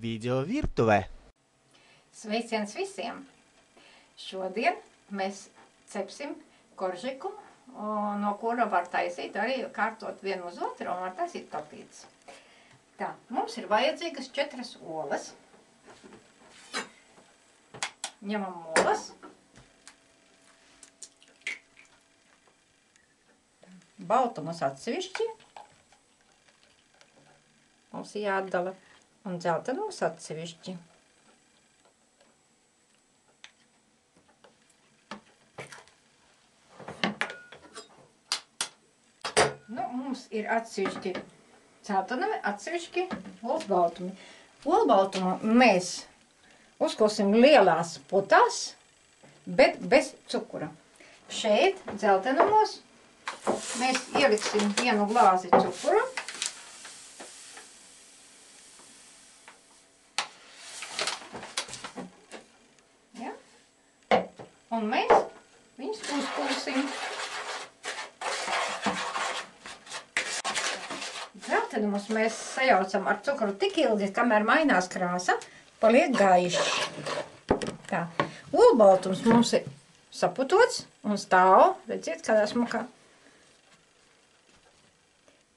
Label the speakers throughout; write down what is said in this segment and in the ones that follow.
Speaker 1: Video virtuvē.
Speaker 2: Sveiciens visiem! Šodien mēs cepsim koržiku, no kura var taisīt arī kārtot vienu uz otru un var taisīt topītes. Tā, mums ir vajadzīgas 4 olas. Ņemam olas. Baltumus atsevišķi. Mums jāatdala. Un dzeltenos atsevišķi. Mums ir atsevišķi dzeltenami, atsevišķi olbaltumi. Olbaltumu mēs uzkosim lielās putās, bet bez cukura. Šeit dzeltenamos mēs ieliksim 1 glāzi cukura. Ja? Un mēs viņus uzpulsim. Dzeltenumus mēs sajaucam ar cukuru tik ilgi, kamēr mainās krāsa, paliek gaišs. Tā. Olbaltums mums ir saputots un stāv, redziet, kādā smukā.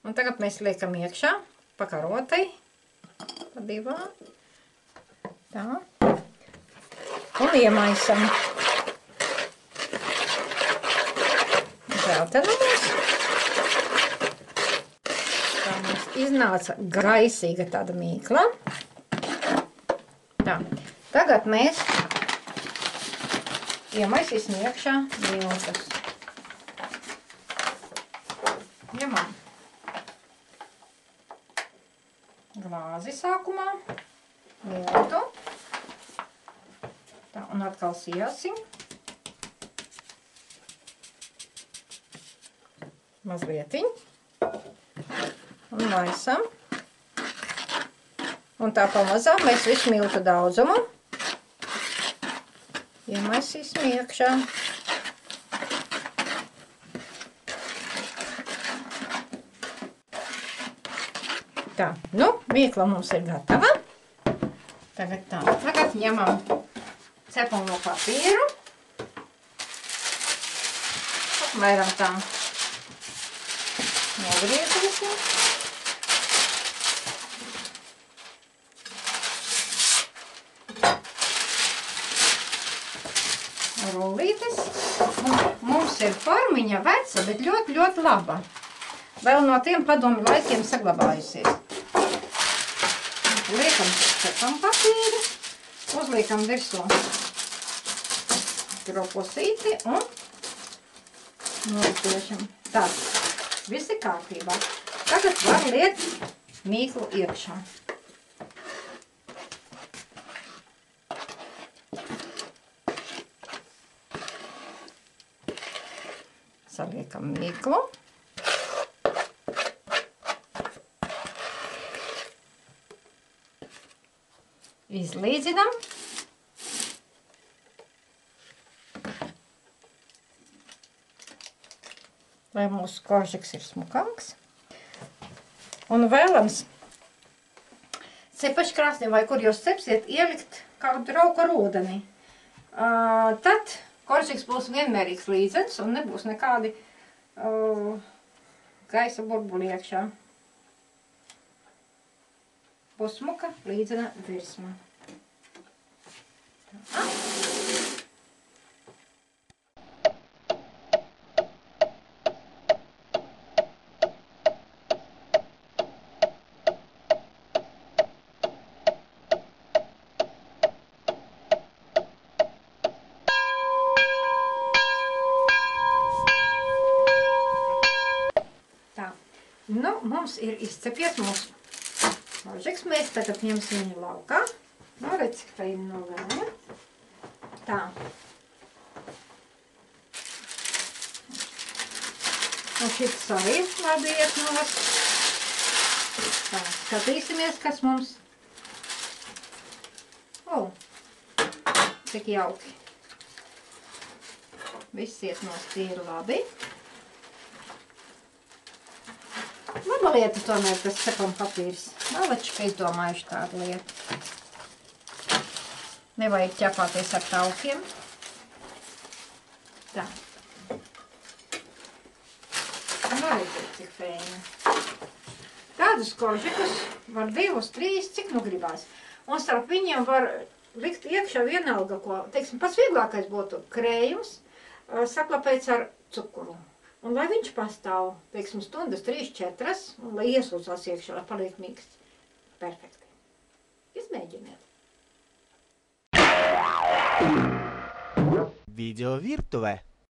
Speaker 2: Un tagad mēs liekam iekšā pa karotai, pa divām. Tā. Un iemaisam. Dzeltenumus. Tā mums iznāca gaisīga tāda mīkla. Tā. Tagad mēs iemaisīsim iekšā miltus. Ņemam glāzi sākumā, miltu. Tā, un atkal sijāsim. Mazlietiņ. Un maisam. Un tā pamazām mēs visu miltu daudzumu iemaisīsim iekšā. Tā, nu, mīkla mums ir gatava. Tagad tā. Tagad ņemam cepamo papīru. Apmēram tā. Nogriezīsim. Rullītes. Mums ir formiņa veca, bet ļoti, ļoti laba. Vēl no tiem padomju laikiem saglabājusies. Liekam cepam papīru, uzliekam virsū gropusīti un nospiešam. Tā, viss ir kārtībā. Tagad var liekt mīklu iekšā. Saliekam mīklu. Izlīdzinam. Lai mūsu koržiks ir smukāks. Un vēlams cepaškrāsnī vai kur jūs cepsiet, ielikt kādu rauku ar ūdeni. Tad koržiks būs vienmērīgs līdzens un nebūs nekādi gaisa burbuli iekšā. Būs smuka līdzena virsma. Tā. Nu, mums ir izcepies mūsu koržiks. Mēs tagad ņemsim viņu laukā. No reciklējumu no vēja. Tā. Un šis arī labi iet nost. Tā, skatīsimies, kas mums. Tik jauki. Viss iet nost tīri labi. laba lieta tomēr tas cepam papīrs. Malačka izdomājuši tādu lietu. Nevajag ķepāties ar taukiem. Tā. Redzēt, cik fēni. Tādus koržikus var 2, 3, cik nu gribās. Un starp viņiem var likt iekšā vienalga, ko, teiksim, pats vieglākais būtu krējums, saklapēts ar cukuru. Un lai viņš pastāv, teiksim, stundas 3, 4, un lai iesūcās iekšā, lai paliek mīksts. Perfekti. Izmēģiniet.
Speaker 1: Video virtuve.